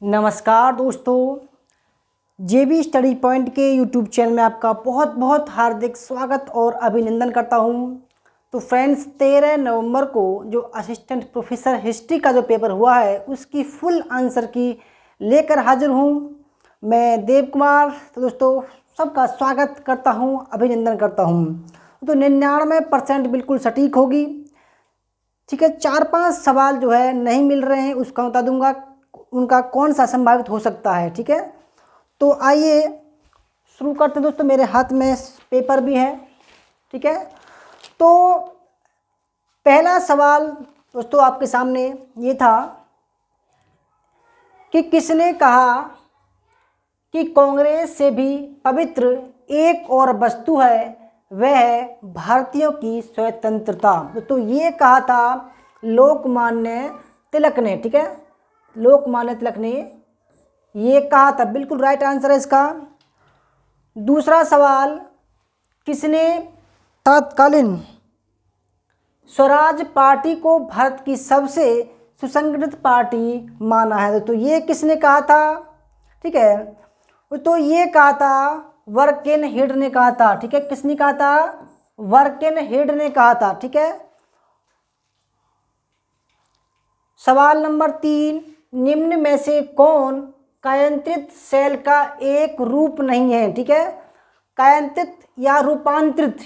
नमस्कार दोस्तों, जेबी study point के यूट्यूब चैनल में आपका बहुत बहुत हार्दिक स्वागत और अभिनंदन करता हूं। तो फ्रेंड्स, 13 नवंबर को जो असिस्टेंट प्रोफेसर हिस्ट्री का जो पेपर हुआ है उसकी फुल आंसर की लेकर हाजिर हूं मैं देव कुमार। तो दोस्तों, सबका स्वागत करता हूं, अभिनंदन करता हूं। तो 99% बिल्कुल सटीक होगी। ठीक है, 4-5 सवाल जो है नहीं मिल रहे हैं, उसका बता दूंगा उनका कौन सा संभावित हो सकता है। ठीक है, तो आइए शुरू करते हैं दोस्तों। मेरे हाथ में पेपर भी है। ठीक है, तो पहला सवाल दोस्तों आपके सामने ये था कि किसने कहा कि कांग्रेस से भी पवित्र एक और वस्तु है, वह है भारतीयों की स्वतंत्रता। तो ये कहा था लोकमान्य तिलक ने। ठीक है, लोकमान्य तिलक ने ये कहा था, बिल्कुल राइट आंसर है इसका। दूसरा सवाल, किसने तत्कालीन स्वराज पार्टी को भारत की सबसे सुसंगठित पार्टी माना है? तो ये किसने कहा था? ठीक है, तो ये कहा था वर्केनहेड ने कहा था। ठीक है, किसने कहा था? वर्केनहेड ने कहा था। ठीक है, सवाल नंबर 3, निम्न में से कौन कायांतरित सेल का एक रूप नहीं है? ठीक है, कायांतरित या रूपांतरित।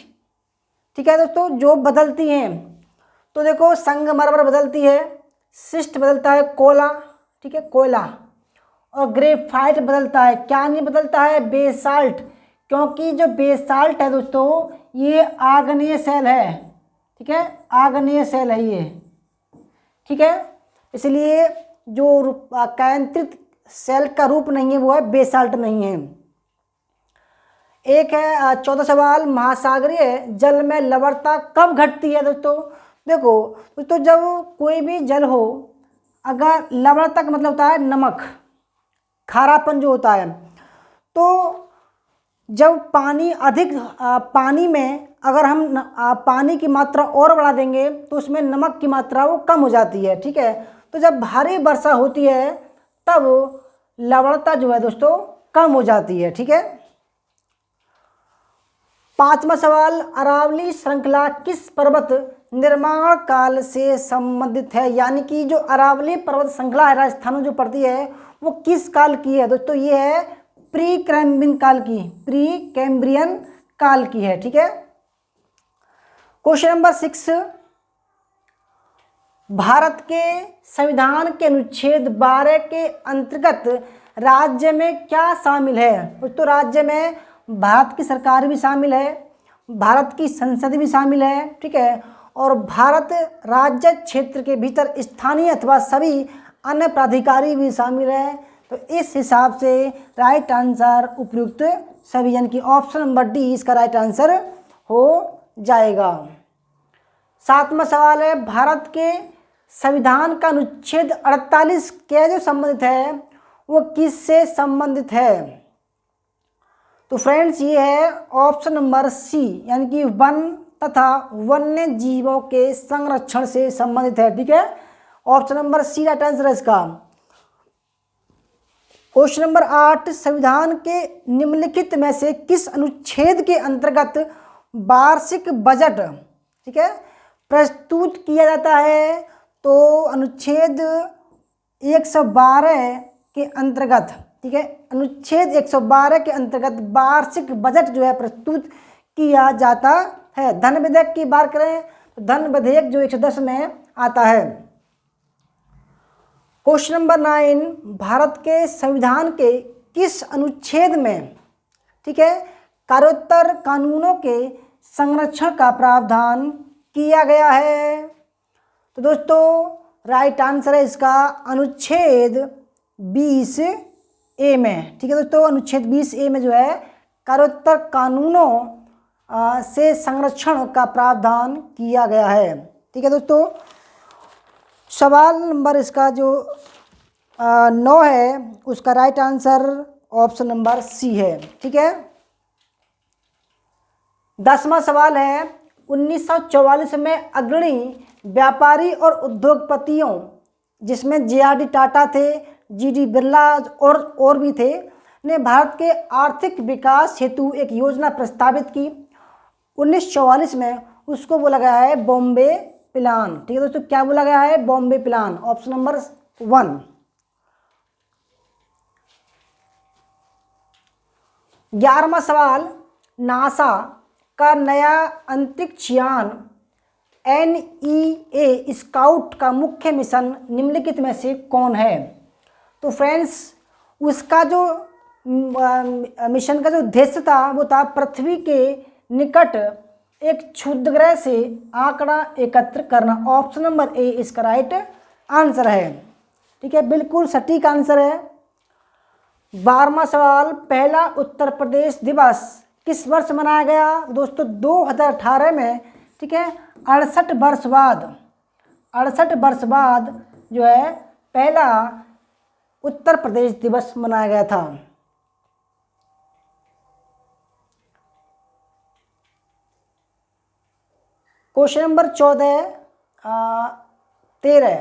ठीक है दोस्तों, जो बदलती हैं। तो देखो, संगमरमर बदलती है, शिस्ट बदलता है, कोला, ठीक है, कोयला, और ग्रेफाइट बदलता है। क्या नहीं बदलता है? बेसाल्ट, क्योंकि जो बेसाल्ट है दोस्तों ये आग्नेय सेल है। ठीक है, आग्नेय सेल है ये। ठीक है, इसलिए जो कायांतरित सेल का रूप नहीं है वो है बेसाल्ट नहीं है। एक है 14 सवाल, महासागरीय जल में लवणता कब घटती है? दोस्तों देखो दोस्तों, जब कोई भी जल हो, अगर लवणता का मतलब होता है नमक, खारापन जो होता है, तो जब पानी अधिक पानी में अगर हम पानी की मात्रा और बढ़ा देंगे तो उसमें नमक की मात्रा वो कम हो जाती है। ठीक है, तो जब भारी वर्षा होती है तब लवणता जो है दोस्तों कम हो जाती है। ठीक है, 5वां सवाल, अरावली श्रृंखला किस पर्वत निर्माण काल से संबंधित है? यानी कि जो अरावली पर्वत श्रृंखला है राजस्थान में जो पड़ती है वो किस काल की है? दोस्तों ये है प्री कैम्ब्रियन काल की, प्री कैम्ब्रियन काल की है। ठीक है, क्वेश्चन नंबर 6, भारत के संविधान के अनुच्छेद 12 के अंतर्गत राज्य में क्या शामिल है? तो राज्य में भारत की सरकार भी शामिल है, भारत की संसद भी शामिल है। ठीक है, और भारत राज्य क्षेत्र के भीतर स्थानीय अथवा सभी अन्य प्राधिकारी भी शामिल है। तो इस हिसाब से राइट आंसर उपयुक्त सभी, यानी कि ऑप्शन नंबर डी इसका राइट आंसर हो जाएगा। 7वां सवाल है, भारत के संविधान का अनुच्छेद 48 क्या जो संबंधित है वो किससे संबंधित है? तो फ्रेंड्स ये है ऑप्शन नंबर सी, यानी कि वन तथा वन्य जीवों के संरक्षण से संबंधित है। ठीक है, ऑप्शन नंबर सी राइट आंसर है इसका। क्वेश्चन नंबर 8, संविधान के निम्नलिखित में से किस अनुच्छेद के अंतर्गत वार्षिक बजट, ठीक है, प्रस्तुत किया जाता है? तो अनुच्छेद 112 के अंतर्गत, ठीक है, अनुच्छेद 112 के अंतर्गत वार्षिक बजट जो है प्रस्तुत किया जाता है। धन विधेयक की बात करें तो धन विधेयक जो 110 में आता है। क्वेश्चन नंबर 9, भारत के संविधान के किस अनुच्छेद में, ठीक है, कार्योत्तर कानूनों के संरक्षण का प्रावधान किया गया है? तो दोस्तों राइट आंसर है इसका अनुच्छेद 20A में। ठीक है दोस्तों, अनुच्छेद 20A में जो है कार्योत्तर कानूनों से संरक्षण का प्रावधान किया गया है। ठीक है दोस्तों, सवाल नंबर इसका जो 9 है उसका right answer option number c है। ठीक है, 10वां सवाल है, 1944 में अग्रणी व्यापारी और उद्योगपतियों जिसमें JRD टाटा थे, GD बिरला और भी थे, ने भारत के आर्थिक विकास हेतु एक योजना प्रस्तावित की 1944 में। उसको बोला गया है बॉम्बे प्लान। ठीक है दोस्तों, क्या बोला गया है? Bombay plan, option number 1। 11वां सवाल, नासा का नया अंतरिक्ष यान NEA स्काउट का मुख्य मिशन निम्नलिखित में से कौन है? तो फ्रेंड्स, उसका जो मिशन का जो उद्देश्य था वो था पृथ्वी के निकट एक क्षुद्रग्रह से आंकड़ा एकत्र करना। ऑप्शन नंबर ए इसका राइट आंसर है। ठीक है, बिल्कुल सटीक आंसर है। 12वां सवाल, पहला उत्तर प्रदेश दिवस किस वर्ष मनाया गया? दोस्तों 2018 में। ठीक है, 68 वर्ष बाद जो है पहला उत्तर प्रदेश दिवस मनाया गया था। क्वेश्चन नंबर 13,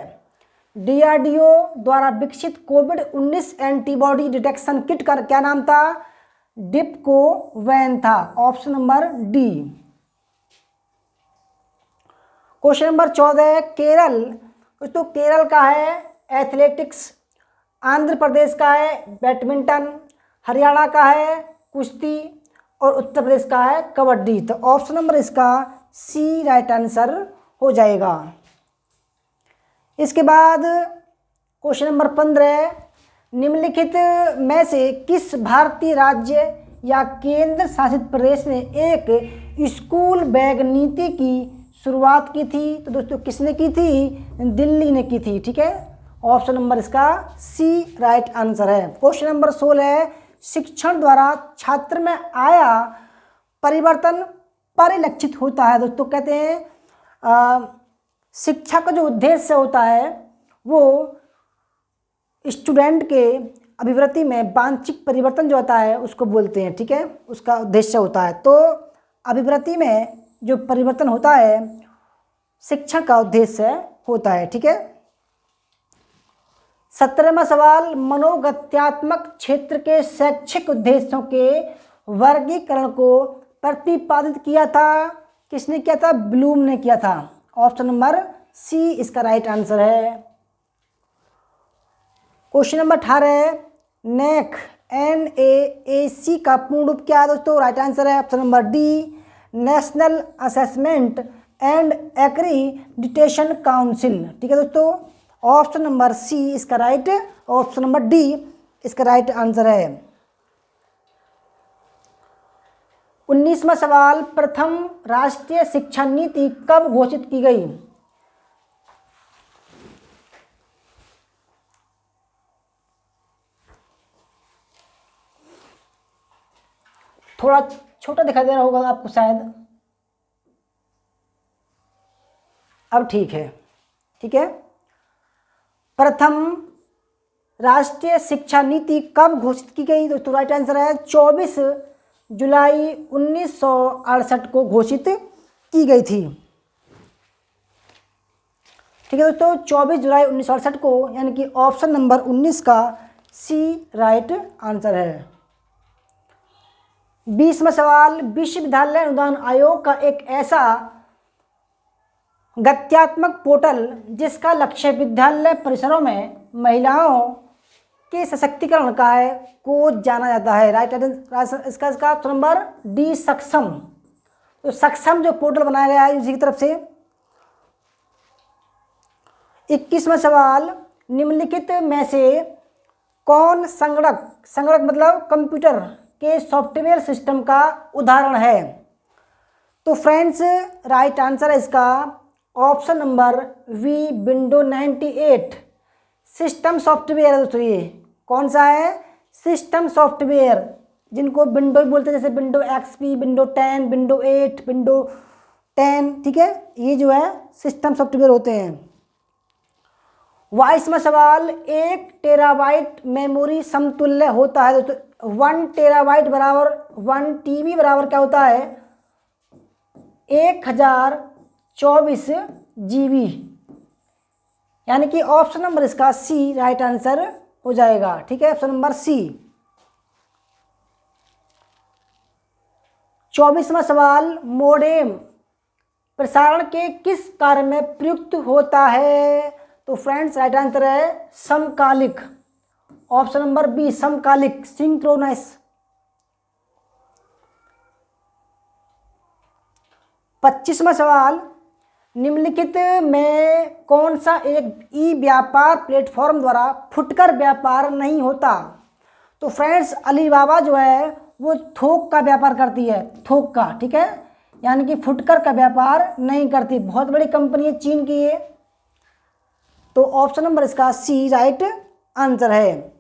DRDO द्वारा विकसित कोविड-19 एंटीबॉडी डिटेक्शन किट का क्या नाम था? डिप्को वैन था। Option number D. Question number 14, Kerala, दोस्तों केरल का है एथलेटिक्स, आंध्र प्रदेश का है बैडमिंटन, हरियाणा का है कुश्ती और उत्तर प्रदेश का है कबड्डी। तो ऑप्शन नंबर इसका सी राइट आंसर हो जाएगा। इसके बाद क्वेश्चन नंबर 15, निम्नलिखित में से किस भारतीय राज्य या केंद्र शासित प्रदेश ने एक स्कूल बैग नीति की शुरुआत की थी? तो दोस्तों किसने की थी? दिल्ली ने की थी। ठीक है, ऑप्शन नंबर इसका सी राइट आंसर है। क्वेश्चन नंबर 16, शिक्षण द्वारा छात्र में आया परिवर्तन परिलक्षित होता है। दोस्तों कहते हैं शिक्षा का जो उद्देश्य होता है वो स्टूडेंट के अभिवृत्ति में वांछित परिवर्तन जो होता है उसको बोलते हैं। ठीक है, उसका उद्देश्य होता है। तो अभिवृत्ति में जो परिवर्तन होता है शिक्षण का उद्देश्य होता है। ठीक है। 17वां सवाल, मनोगत्यात्मक क्षेत्र के शैक्षिक उद्देश्यों के वर्गीकरण को प्रतिपादित किया था? किसने किया था? ब्लूम ने किया था। ऑप्शन नंबर सी इसका राइट आंसर है। क्वेश्चन नंबर 18, नेक NAAC का पूर्ण रूप क्या है? दोस्तों राइट आंसर है option number D, national assessment and accreditation council. ठीक है दोस्तों, ऑप्शन नंबर सी इसका राइट, ऑप्शन नंबर डी इसका राइट आंसर है। 19वां सवाल, प्रथम राष्ट्रीय शिक्षा नीति कब घोषित की गई? थोड़ा छोटा दिखाई दे रहा होगा आपको शायद, अब ठीक है। ठीक है, प्रथम राष्ट्रीय शिक्षा नीति कब घोषित की गई? दोस्तों राइट आंसर है 24 जुलाई 1968 को घोषित की गई थी। ठीक है दोस्तों, 24 जुलाई 1968 को, यानी कि ऑप्शन नंबर 19 का सी राइट आंसर है। 20वां सवाल, विश्वविद्यालय अनुदान आयोग का एक ऐसा गत्यात्मक पोर्टल जिसका लक्ष्य विद्यालय परिसरों में महिलाओं के सशक्तिकरण का है को जाना जाता है। राइट आंसर इसका ऑप्शन नंबर डी, सक्षम। तो सक्षम जो पोर्टल बनाया गया है उसी की तरफ से। 21वां सवाल, निम्नलिखित में से कौन संगणक मतलब कंप्यूटर के सॉफ्टवेयर सिस्टम का उदाहरण है? तो फ्रेंड्स राइट आंसर है इसका option number v, window 98 system software है। दोस्तों ये कौन सा है? सिस्टम सॉफ्टवेयर, जिनको विंडो बोलते हैं, जैसे window XP, window 10, window 8, window 10। ठीक है, ये जो है सिस्टम सॉफ्टवेयर होते हैं। 22वां सवाल, 1 टेराबाइट मेमोरी समतुल्य होता है? दोस्तों 1 टेराबाइट बराबर 1 TB बराबर क्या होता है? 1024 GB, यानी कि ऑप्शन नंबर इसका सी राइट आंसर हो जाएगा। ठीक है, ऑप्शन नंबर सी। 24वां सवाल, मोडेम प्रसारण के किस कार्य में प्रयुक्त होता है? तो फ्रेंड्स राइट आंसर है समकालिक, ऑप्शन नंबर बी समकालिक, सिंक्रोनस। 25वां सवाल, निम्नलिखित में कौन सा एक ई व्यापार प्लेटफॉर्म द्वारा फुटकर व्यापार नहीं होता? तो फ्रेंड्स अलीबाबा जो है वो थोक का व्यापार करती है, थोक का। ठीक है, यानी कि फुटकर का व्यापार नहीं करती, बहुत बड़ी कंपनी है चीन की ये। तो ऑप्शन नंबर इसका सी राइट आंसर है।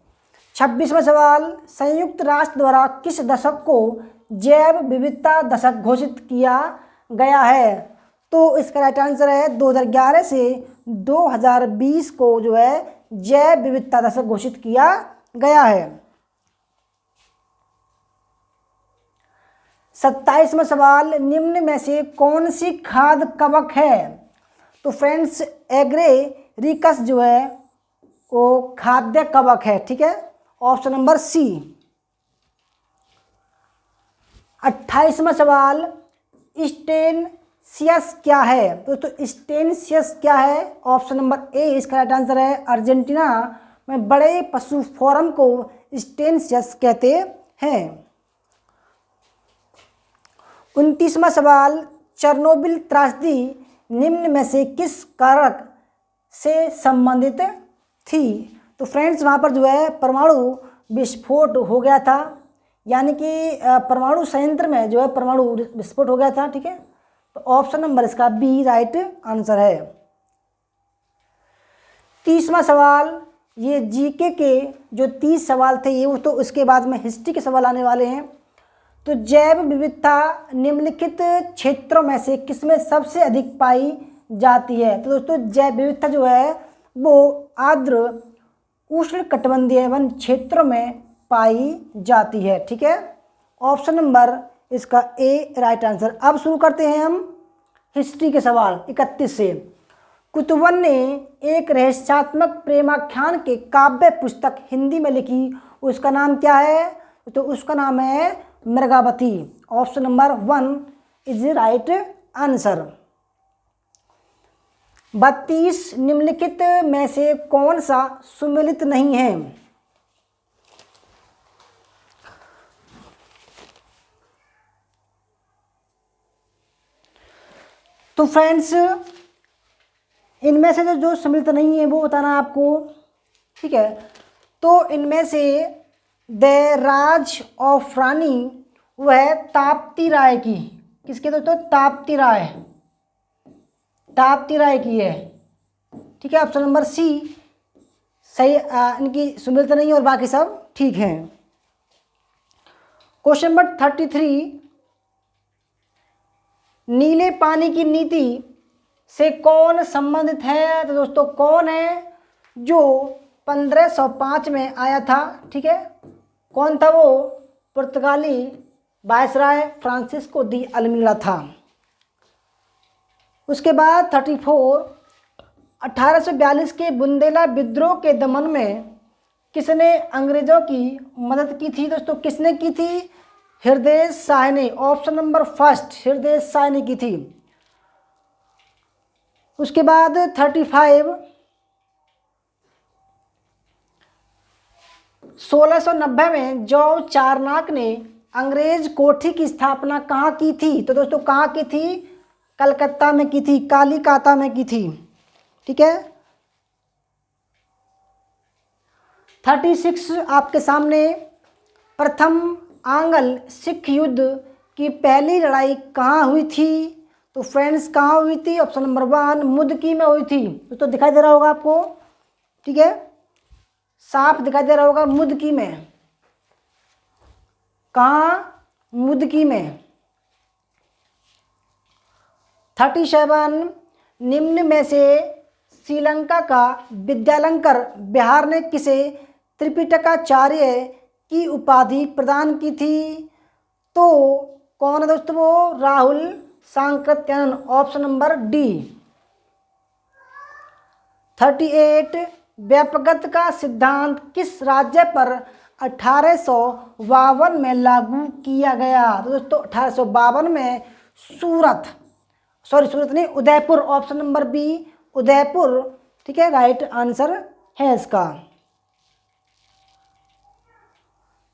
26वां सवाल, संयुक्त राष्ट्र द्वारा किस दशक को जैव विविधता दशक घोषित किया गया है? तो इसका राइट आंसर है 2011 से 2020 को जो है जैव विविधता दशक घोषित किया गया है। 27वां सवाल, निम्न में से कौन सी खाद्य कवक है? तो फ्रेंड्स एग्रेरिकस जो है वो खाद्य कवक है। ठीक है, ऑप्शन नंबर सी। 28वां सवाल, स्टेनसियस क्या है? तो स्टेनसियस क्या है? ऑप्शन नंबर ए इसका राइट आंसर है। अर्जेंटीना में बड़े पशु फॉर्म को स्टेनसियस कहते हैं। 29वां सवाल, चेरनोबिल त्रासदी निम्न में से किस कारक से संबंधित थी? तो फ्रेंड्स वहाँ पर जो है परमाणु विस्फोट हो गया था, यानी कि परमाणु संयंत्र में जो है परमाणु विस्फोट हो गया था। ठीक है, तो ऑप्शन नंबर इसका बी राइट आंसर है। 30वां सवाल, ये जीके के जो 30 सवाल थे ये वो तो उसके बाद में हिस्ट्री के सवाल आने वाले हैं। तो जैव विविधता निम्नलिखित क्षेत्रों में से किसमें सबसे अधिक पाई जाती है? तो दोस्तों जैव विविधता जो है वो आर्द्र उष्णकटिबंधीय वन क्षेत्रों में पाई जाती है। ठीक है, ऑप्शन नंबर इसका ए राइट आंसर। अब शुरू करते हैं हम हिस्ट्री के सवाल 31 से। कुतुबन ने एक रहस्यात्मक प्रेमाख्यान के काव्य पुस्तक हिंदी में लिखी, उसका नाम क्या है? तो उसका नाम है Mrigavati, option number 1 is right answer. 32 निम्नलिखित में से कौन सा सुमेलित नहीं है? तो फ्रेंड्स इनमें से जो सम्मिलित नहीं है वो बताना आपको। ठीक है, तो इनमें से द राज ऑफ रानी वह ताप्ती राय की, किसके दोस्तों? ताप्ती राय, ताप्ती राय की है। ठीक है, ऑप्शन नंबर सी सही, इनकी सुमिलित नहीं और बाकी सब ठीक हैं। क्वेश्चन नंबर 33, नीले पानी की नीति से कौन संबंधित है? तो दोस्तों कौन है जो 1505 में आया था? ठीक है, कौन था वो? पुर्तगाली वायसराय फ्रांसिस्को दी अल्मीड़ा था। उसके बाद 34, 1842 के बुंदेला विद्रोह के दमन में किसने अंग्रेजों की मदद की थी? दोस्तों किसने की थी? हृदय शाह ने, ऑप्शन नंबर फर्स्ट हृदय शाह ने की थी। उसके बाद 35, 1690 में जॉर्ज चारनाक ने अंग्रेज कोठी की स्थापना कहाँ की थी? तो दोस्तों कहाँ की थी? कलकत्ता में की थी, कालीकाता में की थी। ठीक है, 36 आपके सामने, प्रथम आंग्ल सिख युद्ध की पहली लड़ाई कहाँ हुई थी? तो फ्रेंड्स कहाँ हुई थी? ऑप्शन नंबर 1 मुदकी में हुई थी। तो दिखाई दे रहा होगा आपको। ठीक है, साफ दिखाई दे रहा होगा, मुदकी में। कहाँ? मुदकी में। 37, निम्न में से श्रीलंका का विद्यालंकर बिहार ने किसे त्रिपिटकाचार्य की उपाधि प्रदान की थी? तो कौन है दोस्तों वो? Rahul Sankrityanand, option number D. 38, व्यापकत का सिद्धांत किस राज्य पर 1852 में लागू किया गया? तो दोस्तों 1852 में सूरत नहीं, Udaipur, option number b Udaipur, ठीक है, राइट आंसर है इसका।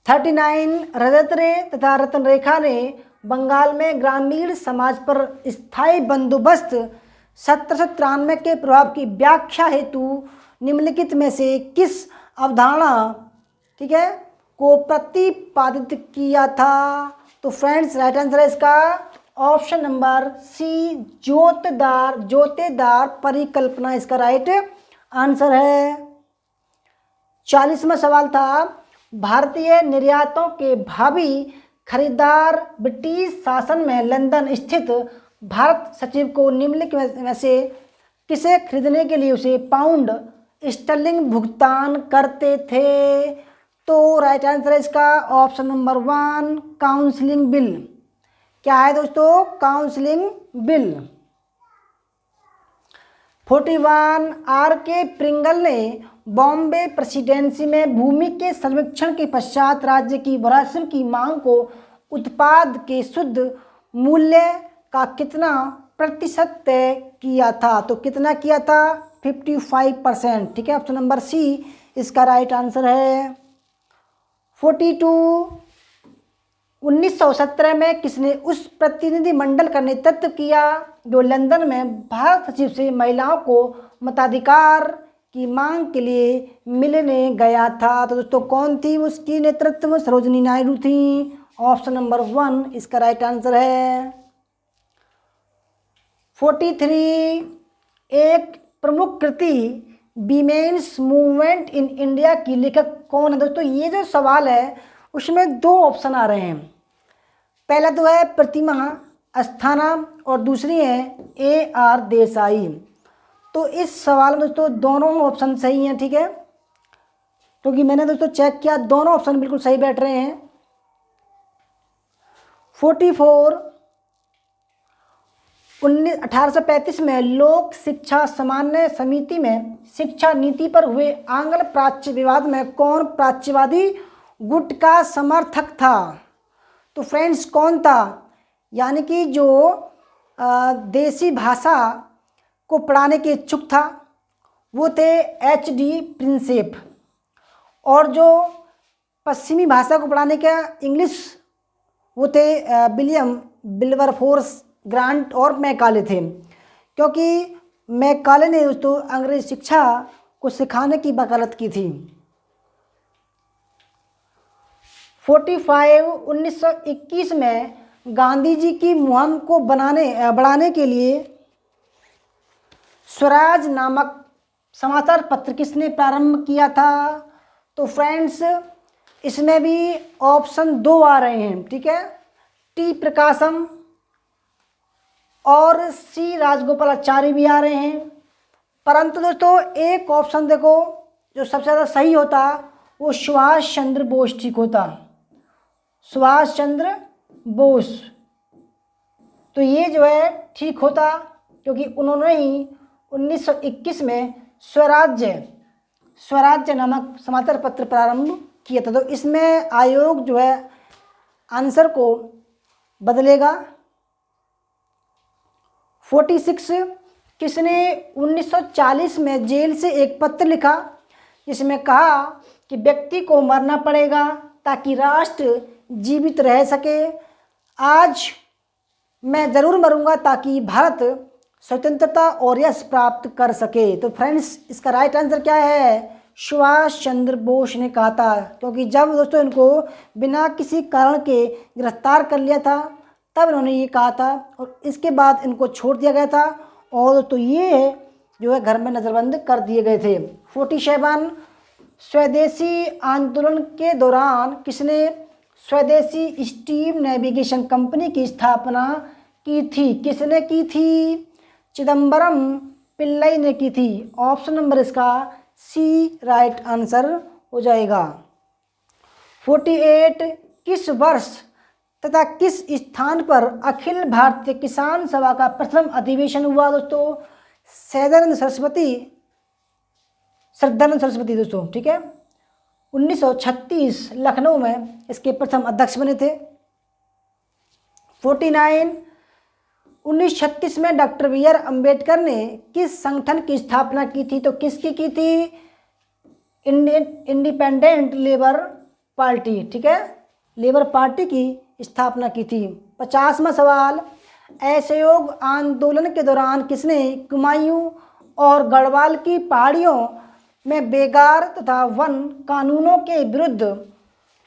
39 रजत रे तथा रतन रेखा ने बंगाल में ग्रामीण समाज पर स्थायी बंदोबस्त 1793 के प्रभाव की व्याख्या हेतु निम्नलिखित में से किस अवधारणा, ठीक है, को प्रतिपादित किया था? तो फ्रेंड्स राइट आंसर है इसका ऑप्शन नंबर सी जोतेदार परिकल्पना इसका राइट आंसर है। 40वां सवाल था, भारतीय निर्यातों के भावी खरीदार ब्रिटिश शासन में लंदन स्थित भारत सचिव को निम्नलिखित में से किसे खरीदने के लिए उसे पाउंड स्टर्लिंग भुगतान करते थे? तो राइट आंसर है इसका ऑप्शन नंबर 1 काउंसलिंग बिल। क्या है दोस्तों? Counselling bill. 41 आर के प्रिंगल ने बॉम्बे प्रेसिडेंसी में भूमि के सर्वेक्षण के पश्चात राज्य की राशन की मांग को उत्पाद के शुद्ध मूल्य का कितना प्रतिशत तय किया था? तो कितना किया था? 55%, ठीक है, ऑप्शन नंबर सी इसका राइट आंसर है। 42 1917 में किसने उस प्रतिनिधि मंडल का नेतृत्व किया जो लंदन में भारत सचिव से महिलाओं को मताधिकार की मांग के लिए मिलने गया था? तो दोस्तों कौन थी उसकी नेतृत्व में? सरोजिनी नायडू थी, ऑप्शन नंबर 1 इसका राइट आंसर है। 43 एक प्रमुख कृति वीमेन्स मूवमेंट इन इंडिया की लेखक कौन है? दोस्तों ये जो सवाल है उसमें 2 ऑप्शन आ रहे हैं। पहला तो है प्रतिमा अस्थाना और दूसरी है AR देसाई। तो इस सवाल में दोस्तों दोनों ऑप्शन सही हैं, ठीक है, क्योंकि मैंने दोस्तों चेक किया दोनों ऑप्शन बिल्कुल सही बैठ रहे हैं। 44 1835 में लोक शिक्षा सामान्य समिति में शिक्षा नीति पर हुए आंग्ल प्राच्य विवाद में कौन प्राच्यवादी गुट का समर्थक था? तो फ्रेंड्स कौन था? यानी कि जो देसी भाषा को पढ़ाने के इच्छुक था वो थे HD प्रिंसेप, और जो पश्चिमी भाषा को पढ़ाने का इंग्लिश वो थे विलियम विल्बरफोर्स ग्रांट और मैकाले थे, क्योंकि मैकाले ने दोस्तों अंग्रेजी शिक्षा को सिखाने की वकालत की थी। 45 1921 में गांधी जी की मुहिम को बढ़ाने के लिए स्वराज नामक समाचार पत्र किसने प्रारंभ किया था? तो फ्रेंड्स इसमें भी ऑप्शन 2 आ रहे हैं, ठीक है, टी प्रकाशम और सी राजगोपालाचारी भी आ रहे हैं, परंतु दोस्तों एक ऑप्शन देखो जो सबसे ज़्यादा सही होता वो सुभाष चंद्र बोस ठीक होता, सुभाष चंद्र बोस। तो ये जो है ठीक होता क्योंकि उन्होंने ही 1921 में स्वराज्य नामक समाचार पत्र प्रारंभ किया था। तो इसमें आयोग जो है आंसर को बदलेगा। 46 किसने 1940 में जेल से एक पत्र लिखा जिसमें कहा कि व्यक्ति को मरना पड़ेगा ताकि राष्ट्र जीवित रह सके? आज मैं ज़रूर मरूंगा ताकि भारत स्वतंत्रता और यश प्राप्त कर सके। तो फ्रेंड्स इसका राइट आंसर क्या है? सुभाष चंद्र बोस ने कहा था, क्योंकि जब दोस्तों इनको बिना किसी कारण के गिरफ्तार कर लिया था तब इन्होंने ये कहा था और इसके बाद इनको छोड़ दिया गया था और तो ये जो है घर में नज़रबंद कर दिए गए थे। 47 स्वदेशी आंदोलन के दौरान किसने स्वदेशी स्टीम नेविगेशन कंपनी की स्थापना की थी? किसने की थी? चिदम्बरम पिल्लई ने की थी। ऑप्शन नंबर इसका सी राइट आंसर हो जाएगा। 48 किस वर्ष तथा किस स्थान पर अखिल भारतीय किसान सभा का प्रथम अधिवेशन हुआ? दोस्तों सैदानंद सरस्वती श्रद्धानंद सरस्वती दोस्तों, ठीक है। 1936 लखनऊ में इसके प्रथम अध्यक्ष बने थे। 49 1936 में डॉक्टर बी आर अम्बेडकर ने किस संगठन की स्थापना की थी? तो किसकी की थी? इंडिपेंडेंट लेबर पार्टी, ठीक है, लेबर पार्टी की स्थापना की थी। 50वां सवाल, असहयोग आंदोलन के दौरान किसने कुमायूं और गढ़वाल की पहाड़ियों में बेगार तथा वन कानूनों के विरुद्ध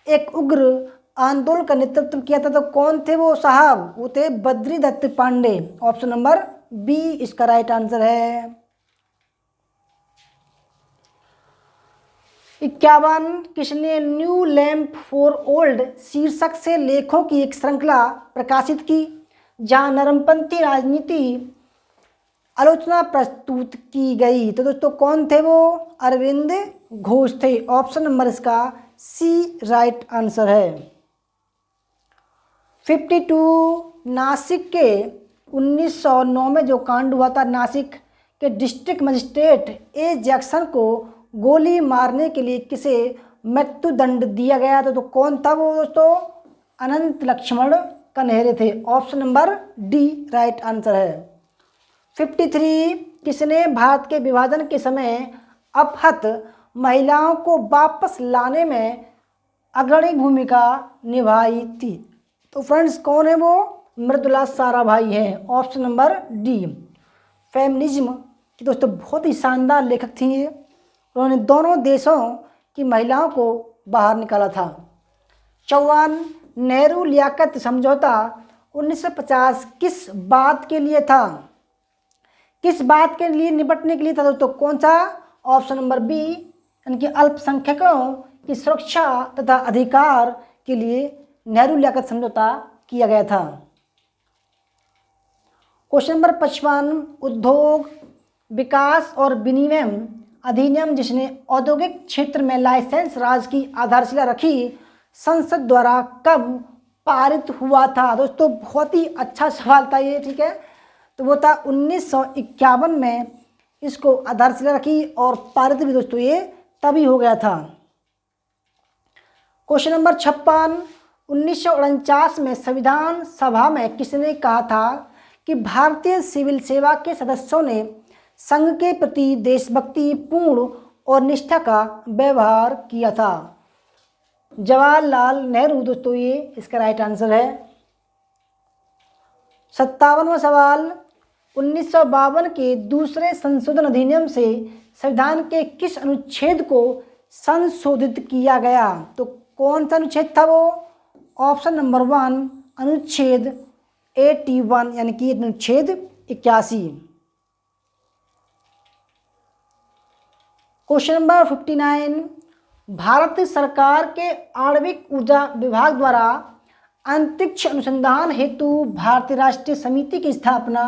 एक उग्र आंदोलन का नेतृत्व किया था? तो कौन थे वो साहब? वो थे Badri Dutt Pande. Option number b इसका राइट आंसर है। 51 किसने न्यू लैम्प फॉर ओल्ड शीर्षक से लेखों की एक श्रृंखला प्रकाशित की, जहां नरमपंथी राजनीति आलोचना प्रस्तुत की गई? तो दोस्तों कौन थे वो? अरविंद घोष थे। ऑप्शन नंबर इसका सी राइट आंसर है। 52 नासिक के 1909 में जो कांड हुआ था, नासिक के डिस्ट्रिक्ट मजिस्ट्रेट ए जैक्सन को गोली मारने के लिए किसे मृत्युदंड दिया गया था? तो कौन था वो दोस्तों? अनंत लक्ष्मण कन्हेरे थे। Option number D right answer है। 53 किसने भारत के विभाजन के समय अपहत महिलाओं को वापस लाने में अग्रणी भूमिका निभाई थी? तो फ्रेंड्स कौन है वो? मृदुला साराभाई हैं। Option number D. फेमिनिज्म की दोस्तों बहुत ही शानदार लेखक थी ये। उन्होंने दोनों देशों की महिलाओं को बाहर निकाला था। 54 नेहरू लियाकत समझौता 1950 किस बात के लिए था? किस बात के लिए निपटने के लिए था दोस्तों? कौन सा? ऑप्शन नंबर बी, यानी कि अल्पसंख्यकों की सुरक्षा तथा अधिकार के लिए नेहरू लियाकत समझौता किया गया था। क्वेश्चन नंबर 55 उद्योग विकास और विनिमय अधिनियम जिसने औद्योगिक क्षेत्र में लाइसेंस राज की आधारशिला रखी, संसद द्वारा कब पारित हुआ था? दोस्तों बहुत ही अच्छा सवाल था ये, ठीक है। तो वो था 1951 में इसको आधारशिला रखी और पारित भी दोस्तों ये तभी हो गया था। क्वेश्चन नंबर 56 1949 में संविधान सभा में किसने कहा था कि भारतीय सिविल सेवा के सदस्यों ने संघ के प्रति देशभक्ति पूर्ण और निष्ठा का व्यवहार किया था? जवाहरलाल नेहरू दोस्तों ये इसका राइट आंसर है। 57वां सवाल 1952 के दूसरे संशोधन अधिनियम से संविधान के किस अनुच्छेद को संशोधित किया गया? तो कौन सा अनुच्छेद था वो? ऑप्शन नंबर 1 अनुच्छेद 81, यानी कि अनुच्छेद 81। क्वेश्चन नंबर 59 भारत सरकार के आणविक ऊर्जा विभाग द्वारा अंतरिक्ष अनुसंधान हेतु भारतीय राष्ट्रीय समिति की स्थापना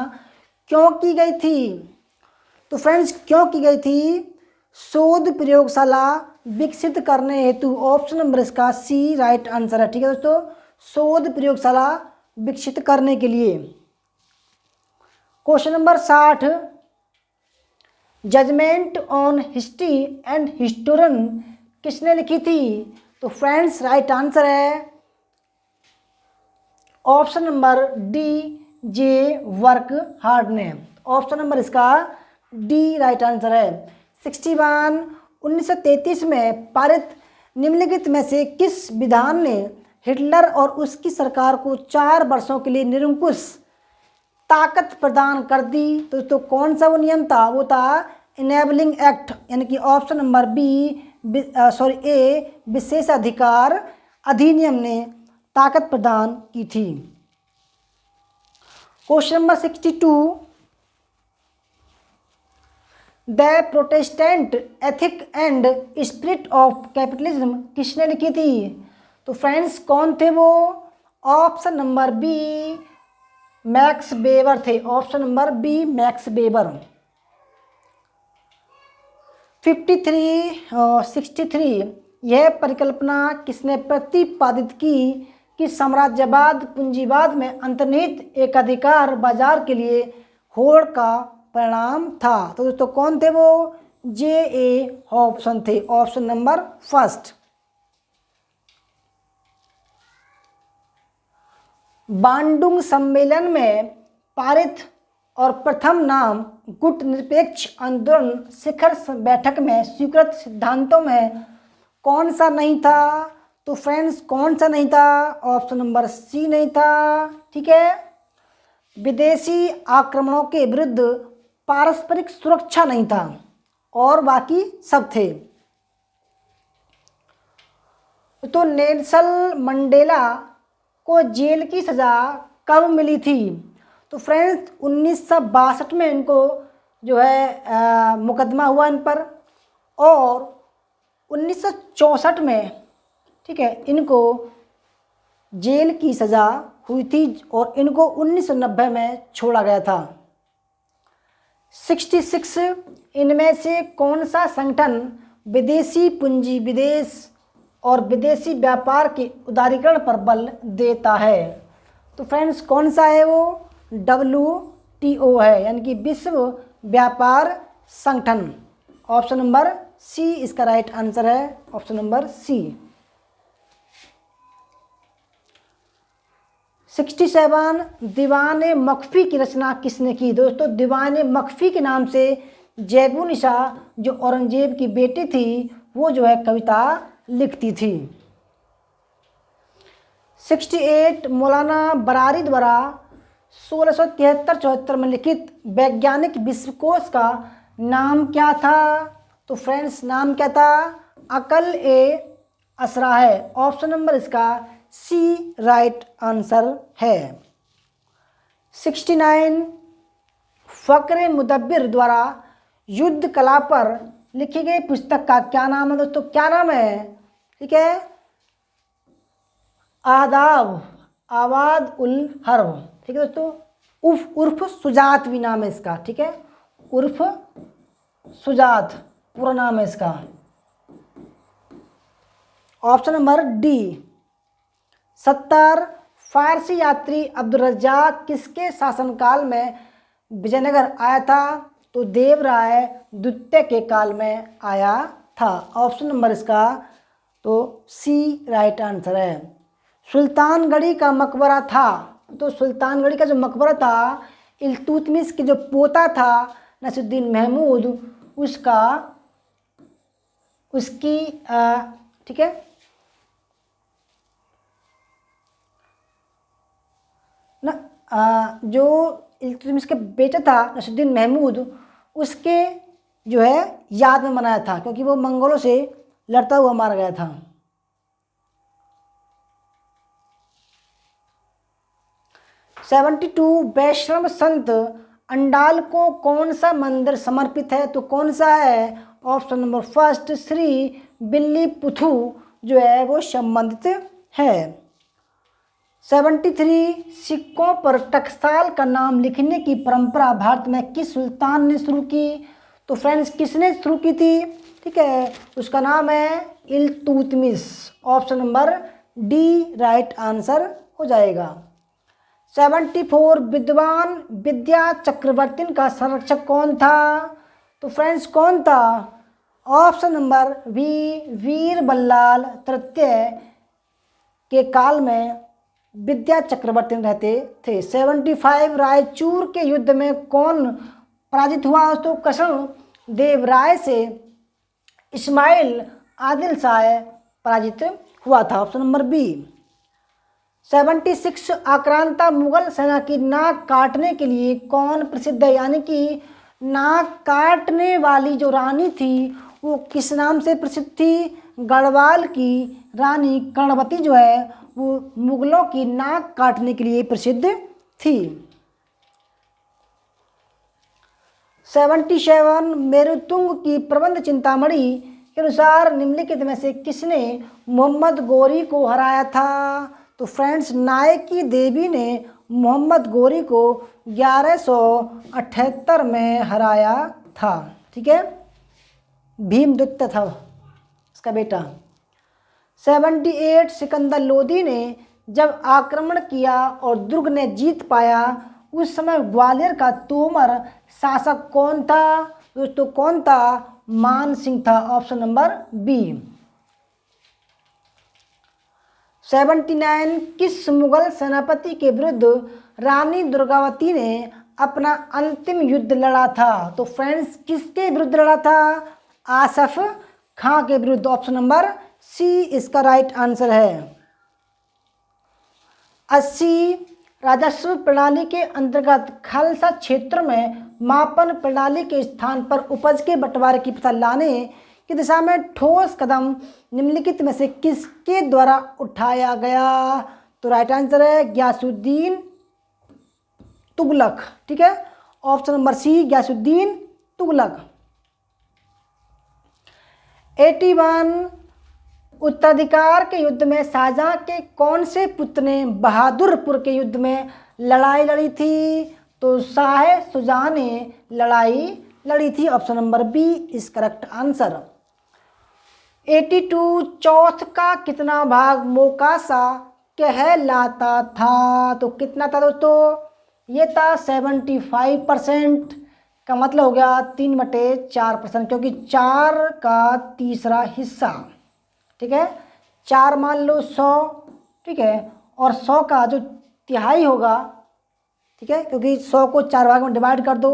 क्यों की गई थी? तो फ्रेंड्स क्यों की गई थी? शोध प्रयोगशाला विकसित करने हेतु। ऑप्शन नंबर इसका सी राइट आंसर है, ठीक है दोस्तों, शोध प्रयोगशाला विकसित करने के लिए। Question number 60 judgement on history and historian किसने लिखी थी? तो फ्रेंड्स राइट आंसर है option number d J Work Hard ने। ऑप्शन नंबर इसका डी राइट आंसर है। 61 1933 में पारित निम्नलिखित में से किस विधान ने हिटलर और उसकी सरकार को 4 वर्षों के लिए निरंकुश ताकत प्रदान कर दी? तो कौन सा वो नियम था? वो था इनेबलिंग एक्ट, यानी कि ऑप्शन नंबर ए विशेषाधिकार अधिनियम ने ताकत प्रदान की थी। Question number 62 the Protestant ethic and spirit of capitalism किसने लिखी थी? तो फ्रेंड्स कौन थे वो? Option number B Max Weber थे। Option number B Max Weber. 63 यह परिकल्पना किसने प्रतिपादित की कि साम्राज्यवाद पूंजीवाद में अंतर्निहित एकाधिकार बाजार के लिए होड़ का परिणाम था? तो दोस्तों कौन थे वो? J.A. हॉब्सन थे, ऑप्शन नंबर फर्स्ट। बांडुंग सम्मेलन में पारित और प्रथम नाम गुट निरपेक्ष आंदोलन शिखर बैठक में स्वीकृत सिद्धांतों में कौन सा नहीं था? तो फ्रेंड्स कौन सा नहीं था? ऑप्शन नंबर सी नहीं था। ठीक है, विदेशी आक्रमणों के विरुद्ध पारस्परिक सुरक्षा नहीं था और बाकी सब थे। तो नेल्सन मंडेला को जेल की सज़ा कब मिली थी? तो फ्रेंड्स 1962 में इनको जो है मुकदमा हुआ इन पर, और 1964 में, ठीक है, इनको जेल की सज़ा हुई थी और इनको 1990 में छोड़ा गया था। 66 इनमें से कौन सा संगठन विदेशी पूंजी विदेश और विदेशी व्यापार के उदारीकरण पर बल देता है? तो फ्रेंड्स कौन सा है वो? WTO है, यानी कि विश्व व्यापार संगठन। ऑप्शन नंबर सी इसका राइट आंसर है, ऑप्शन नंबर सी। 67 दीवाने मख्फी की रचना किसने की? दोस्तों दीवाने मख्फी के नाम से ज़ैबुन्निसा जो औरंगजेब की बेटी थी वो जो है कविता लिखती थी। 68 मौलाना बरारी द्वारा 1673-74 में लिखित वैज्ञानिक विश्वकोश का नाम क्या था? तो फ्रेंड्स नाम क्या था? अकल ए असरा है, ऑप्शन नंबर इसका सी राइट आंसर है। 69 फ़क्र मुदब्बिर द्वारा युद्ध कला पर लिखी गई पुस्तक का क्या नाम है? दोस्तों क्या नाम है? ठीक है, आदाब आवाद उल हर्ब। ठीक है दोस्तों, उर्फ सुजात भी नाम है इसका। ठीक है, उर्फ सुजात पूरा नाम है इसका। Option number D. 70 फारसी यात्री अब्दुल रज्जाक किसके शासनकाल में विजयनगर आया था? तो देवराय द्वितीय के काल में आया था। ऑप्शन नंबर इसका तो सी राइट आंसर है। सुल्तानगढ़ी का मकबरा था, तो सुल्तानगढ़ी का जो मकबरा था इल्तुतमिश के जो पोता था नसीरुद्दीन महमूद उसका उसकी ठीक है ना, जो इल्तुतमिश के बेटा था नसीरुद्दीन महमूद उसके जो है याद में मनाया था, क्योंकि वो मंगोलों से लड़ता हुआ मारा गया था। सेवेंटी 72 वैष्णव संत अंडाल को कौन सा मंदिर समर्पित है? तो कौन सा है? ऑप्शन नंबर फर्स्ट श्री विल्लीपुथु जो है वो संबंधित है। 73 सिक्कों पर टकसाल का नाम लिखने की परंपरा भारत में किस सुल्तान ने शुरू की? तो फ्रेंड्स किसने शुरू की थी? ठीक है, उसका नाम है Iltutmish. Option number D right answer हो जाएगा। 74 विद्वान विद्या चक्रवर्ती का संरक्षक कौन था? तो फ्रेंड्स कौन था? ऑप्शन नंबर बी वीर बल्लाल तृतीय के काल में विद्या चक्रवर्ती रहते थे। 75 रायचूर के युद्ध में कौन पराजित हुआ? तो कृष्ण देवराय से इस्माइल आदिल शाह पराजित हुआ था। Option number B. 76 आक्रांता मुगल सेना की नाक काटने के लिए कौन प्रसिद्ध है? यानी कि नाक काटने वाली जो रानी थी वो किस नाम से प्रसिद्ध थी? गढ़वाल की रानी कर्णवती जो है वो मुगलों की नाक काटने के लिए प्रसिद्ध थी। 77 मेरुतुंग की प्रबंध चिंतामणि के अनुसार निम्नलिखित में से किसने मोहम्मद गोरी को हराया था? तो फ्रेंड्स नायकी देवी ने मोहम्मद गोरी को 1178 में हराया था। ठीक है, भीमदत्त था उसका बेटा। 78 सिकंदर लोदी ने जब आक्रमण किया और दुर्ग ने जीत पाया उस समय ग्वालियर का तोमर शासक कौन था? दोस्तों कौन था? मान सिंह था, ऑप्शन नंबर बी। 79 किस मुगल सेनापति के विरुद्ध रानी दुर्गावती ने अपना अंतिम युद्ध लड़ा था? तो फ्रेंड्स किसके विरुद्ध लड़ा था? आसफ खां के विरुद्ध, ऑप्शन नंबर सी इसका राइट आंसर है। 80 राजस्व प्रणाली के अंतर्गत खालसा क्षेत्र में मापन प्रणाली के स्थान पर उपज के बंटवारे की प्रथा लाने की दिशा में ठोस कदम निम्नलिखित में से किसके द्वारा उठाया गया? तो राइट आंसर है गयासुद्दीन तुगलक। ठीक है, option number C Ghiyasuddin Tughlaq. 81 उत्तराधिकार के युद्ध में शाहजहां के कौन से पुत्र ने बहादुरपुर के युद्ध में लड़ाई लड़ी थी? तो शाह शुजा ने लड़ाई लड़ी थी, option number B is correct answer. 82 chauth का कितना भाग मोकासा कहलाता था? तो कितना था दोस्तों? ये था 75%, का मतलब हो गया 3/4%, क्योंकि 4 का तीसरा हिस्सा। ठीक है, 4 मान लो 100, ठीक है, और 100 का जो तिहाई होगा, ठीक है, क्योंकि 100 को 4 भाग में डिवाइड कर दो,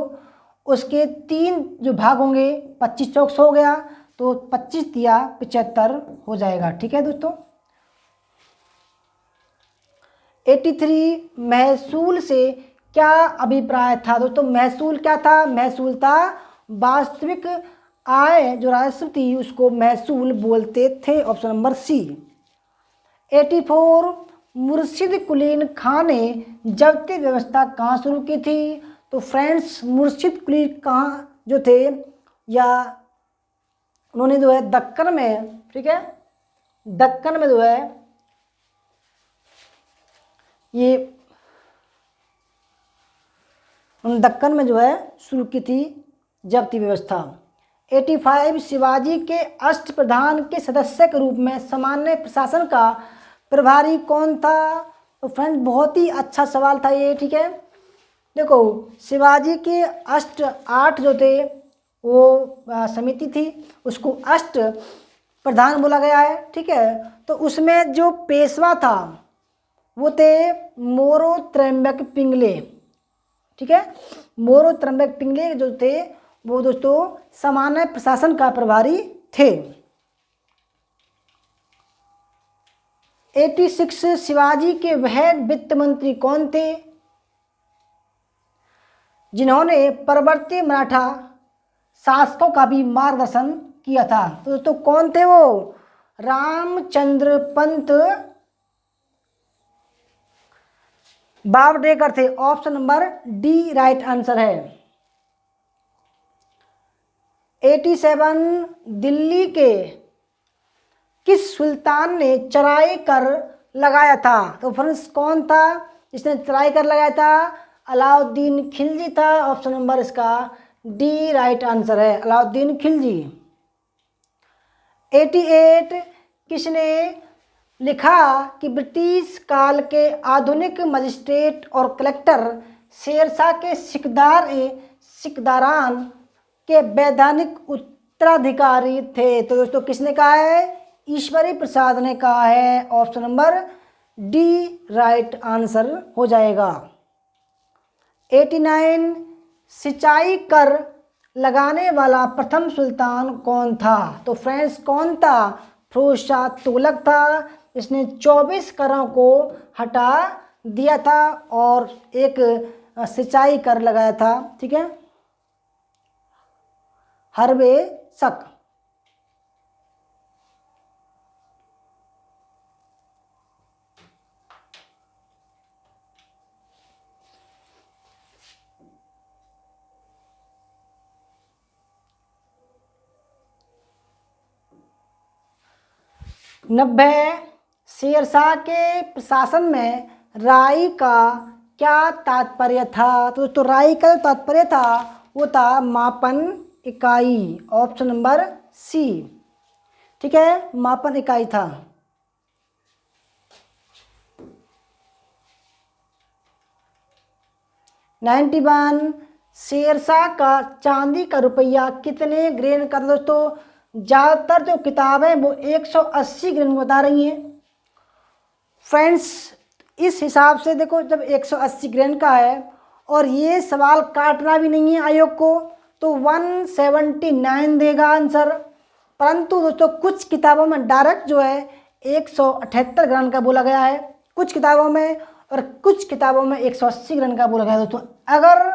उसके 3 जो भाग होंगे, 25 चौक 100 हो गया, तो 25 दिया 75 हो जाएगा। ठीक है दोस्तों। 83 महसूल से क्या अभिप्राय था? दोस्तों महसूल क्या था? महसूल था वास्तविक आय, जो राजस्व थी उसको महसूल बोलते थे, ऑप्शन नंबर सी। 84 मुर्शिद कुलीन खां ने जब्ती व्यवस्था कहाँ शुरू की थी? तो फ्रेंड्स मुर्शिद कुलीन खां जो थे, या उन्होंने जो है दक्कन में, ठीक है, दक्कन में जो है ये दक्कन में जो है शुरू की थी जब्ती व्यवस्था। 85 शिवाजी के अष्टप्रधान के सदस्य के रूप में सामान्य प्रशासन का प्रभारी कौन था? तो फ्रेंड्स बहुत ही अच्छा सवाल था ये। ठीक है, देखो शिवाजी के 8 जो थे वो समिति थी, उसको अष्ट प्रधान बोला गया है। ठीक है, तो उसमें जो पेशवा था वो थे मोरो त्र्यंबक पिंगले। ठीक है, मोरो त्र्यंबक पिंगले जो थे वो दोस्तों सामान्य प्रशासन का प्रभारी थे। 86 शिवाजी के वह वित्त मंत्री कौन थे जिन्होंने परवर्ती मराठा शासकों का भी मार्गदर्शन किया था? तो दोस्तों कौन थे वो? रामचंद्र पंत बावडेकर थे, option number D right answer है। 87 दिल्ली के किस सुल्तान ने चढ़ाई कर लगाया था? तो फ्रेंड्स कौन था जिसने चढ़ाई कर लगाया था? अलाउद्दीन खिलजी था, ऑप्शन नंबर इसका डी राइट आंसर है, अलाउद्दीन खिलजी। 88 किसने लिखा कि ब्रिटिश काल के आधुनिक मजिस्ट्रेट और कलेक्टर शेरशाह के सिकदारान के वैधानिक उत्तराधिकारी थे? तो दोस्तों किसने कहा है? ईश्वरी प्रसाद ने कहा है, option number D right answer हो जाएगा। 89 सिंचाई कर लगाने वाला प्रथम सुल्तान कौन था? तो फ्रेंड्स कौन था? फिरोज शाह तुगलक था, इसने 24 करों को हटा दिया था और एक सिंचाई कर लगाया था। ठीक है, हरबे शक। नब्बे शेरशाह के प्रशासन में राई का क्या तात्पर्य था? तो राई का तात्पर्य था वो था मापन इकाई, ऑप्शन नंबर सी। ठीक है, मापन इकाई था। 91 शेरशाह का चांदी का रुपया कितने ग्रेन का था दोस्तों? ज़्यादातर जो किताब है वो 180 ग्रेन बता रही हैं। फ्रेंड्स इस हिसाब से देखो, जब 180 ग्रेन का है और ये सवाल काटना भी नहीं है आयोग को, तो 179 देगा आंसर। परंतु दोस्तों कुछ किताबों में डायरेक्ट जो है 178 ग्राम का बोला गया है कुछ किताबों में, और कुछ किताबों में 180 ग्राम का बोला गया है दोस्तों। अगर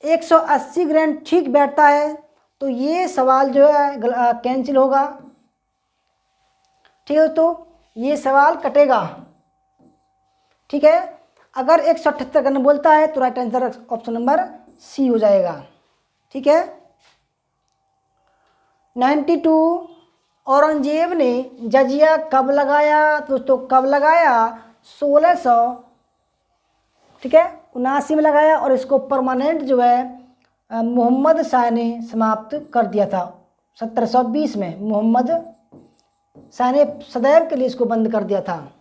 180 ग्राम ठीक बैठता है तो ये सवाल जो है कैंसिल होगा। ठीक है दोस्तों, ये सवाल कटेगा। ठीक है, अगर 178 ग्राम बोलता है तो right answer option number C हो जाएगा। ठीक है। 92 औरंगजेब ने जजिया कब लगाया? दोस्तों कब लगाया? 1600 ठीक है 79 में लगाया, और इसको परमानेंट जो है मोहम्मद शाह ने समाप्त कर दिया था 1720 में। मोहम्मद शाह ने सदैव के लिए इसको बंद कर दिया था।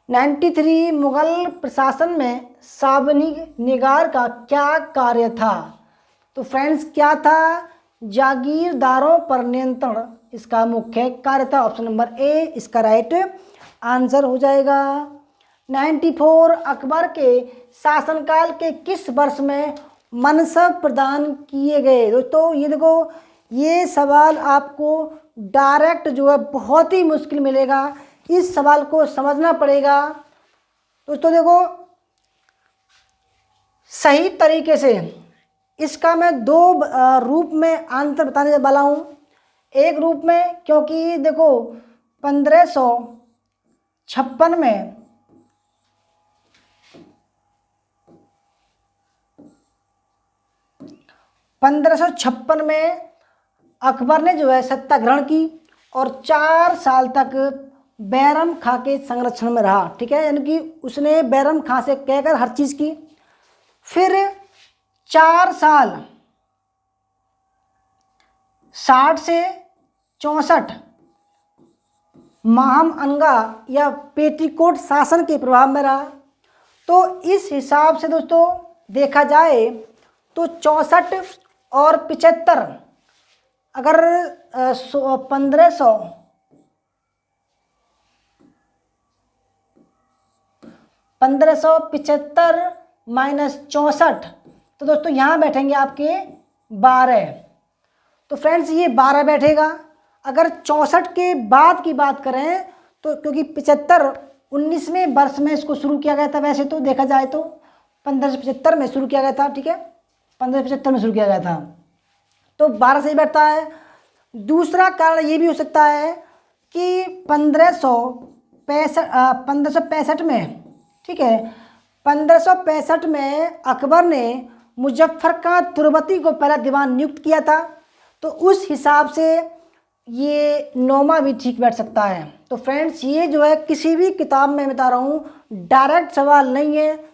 93 मुगल प्रशासन में साबनिग निगार का क्या कार्य था? तो फ्रेंड्स क्या था? जागीरदारों पर नियंत्रण इसका मुख्य कार्य था। ऑप्शन नंबर ए इसका राइट आंसर हो जाएगा। 94 अकबर के शासनकाल के किस वर्ष में मनसब प्रदान किए गए? दोस्तों ये देखो, ये सवाल आपको डायरेक्ट जो है बहुत ही मुश्किल मिलेगा, इस सवाल को समझना पड़ेगा। दोस्तों देखो, सही तरीके से इसका मैं दो रूप में आंसर बताने वाला हूँ। एक रूप में, क्योंकि देखो 1556 में अकबर ने जो है सत्ता ग्रहण की और 4 साल तक बैरम खां के संरक्षण में रहा। ठीक है, यानी कि उसने बैरम खां से कहकर हर चीज़ की। फिर 4 साल 60 से 64 माहम अनगा या पेटीकोट शासन के प्रभाव में रहा। तो इस हिसाब से दोस्तों देखा जाए तो 64 और 75, अगर 1575 माइनस 64, तो दोस्तों यहाँ बैठेंगे आपके 12। तो फ्रेंड्स ये 12 बैठेगा। अगर 64 के बाद की बात करें तो, क्योंकि 75 19वें वर्ष में इसको शुरू किया गया था, वैसे तो देखा जाए तो 1575 में शुरू किया गया था। ठीक है, 1575 में शुरू किया गया था, तो 12 से ही बैठता है। दूसरा कारण ये भी हो सकता है कि 1565 में, ठीक है 1565 में अकबर ने मुजफ्फर खां तुर्बती को पहला दीवान नियुक्त किया था, तो उस हिसाब से ये 9वां भी ठीक बैठ सकता है। तो फ्रेंड्स ये जो है किसी भी किताब में बता रहा हूँ डायरेक्ट सवाल नहीं है,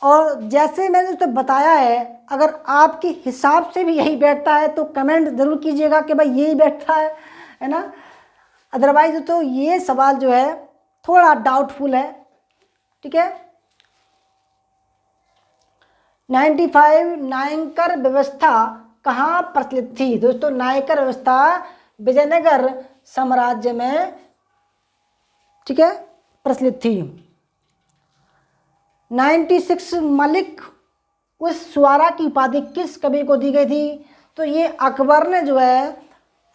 और जैसे मैंने तो बताया है, अगर आपके हिसाब से भी यही बैठता है तो कमेंट ज़रूर कीजिएगा कि भाई यही बैठता है ना। अदरवाइज तो ये सवाल जो है थोड़ा डाउटफुल है। ठीक है। 95 नायकर व्यवस्था कहाँ प्रचलित थी? दोस्तों नायकर व्यवस्था विजयनगर साम्राज्य में, ठीक है, प्रचलित थी। 96 मलिक उस शुआरा की उपाधि किस कवि को दी गई थी? तो ये अकबर ने जो है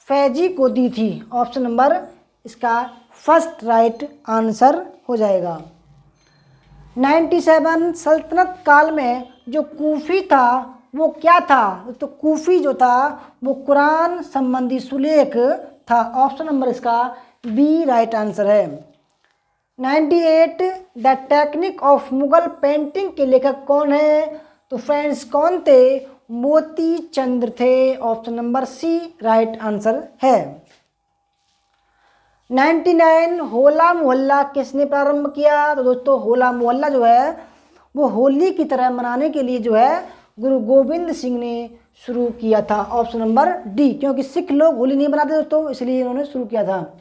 फैजी को दी थी। ऑप्शन नंबर इसका फर्स्ट राइट आंसर हो जाएगा। 97 सल्तनत काल में जो कूफी था वो क्या था? तो कूफी जो था वो कुरान संबंधी सुलेख था। ऑप्शन नंबर इसका बी राइट आंसर है। 98 the technique of Mughal painting के लेखक कौन है? तो फ्रेंड्स कौन थे? मोती चंद्र थे। ऑप्शन नंबर सी राइट आंसर है। 99 होला मोहल्ला किसने प्रारंभ किया? तो दोस्तों होला मोहल्ला जो है वो होली की तरह मनाने के लिए जो है गुरु गोविंद सिंह ने शुरू किया था। ऑप्शन नंबर डी, क्योंकि सिख लोग होली नहीं मनाते दोस्तों, इसलिए इन्होंने शुरू किया था।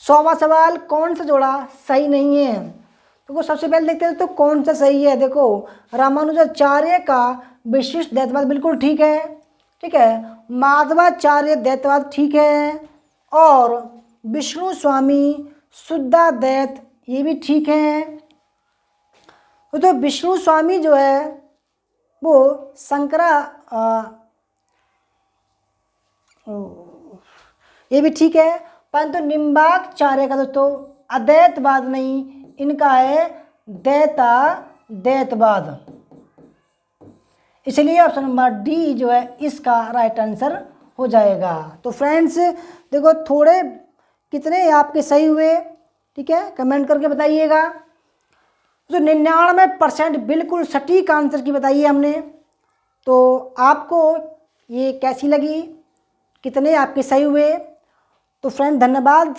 100वां सवाल, कौन सा जोड़ा सही नहीं है? देखो सबसे पहले देखते हैं तो कौन सा सही है। देखो रामानुजाचार्य का विशिष्ट द्वैतवाद बिल्कुल ठीक है, ठीक है। माधवाचार्य द्वैतवाद ठीक है, और विष्णु स्वामी शुद्धाद्वैत ये भी ठीक है। तो विष्णु स्वामी जो है वो ये भी ठीक है, परंतु निम्बार्काचार्य का दोस्तों अद्वैतवाद नहीं, इनका है द्वैतवाद। इसलिए ऑप्शन नंबर डी जो है इसका राइट आंसर हो जाएगा। तो फ्रेंड्स देखो थोड़े कितने आपके सही हुए, ठीक है, कमेंट करके बताइएगा। तो 99% बिल्कुल सटीक आंसर की बताइए हमने। तो आपको ये कैसी लगी, कितने आपके सही हुए? तो फ्रेंड धन्यवाद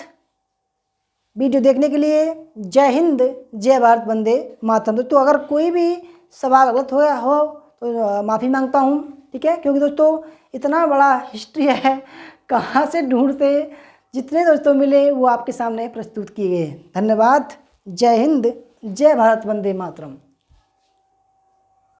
वीडियो देखने के लिए। जय हिंद, जय भारत, वंदे मातरम। तो अगर कोई भी सवाल गलत हो तो माफ़ी मांगता हूँ, ठीक है, क्योंकि दोस्तों इतना बड़ा हिस्ट्री है, कहाँ से ढूंढते, जितने दोस्तों मिले वो आपके सामने प्रस्तुत किए गए। धन्यवाद। जय हिंद, जय भारत, वंदे मातरम।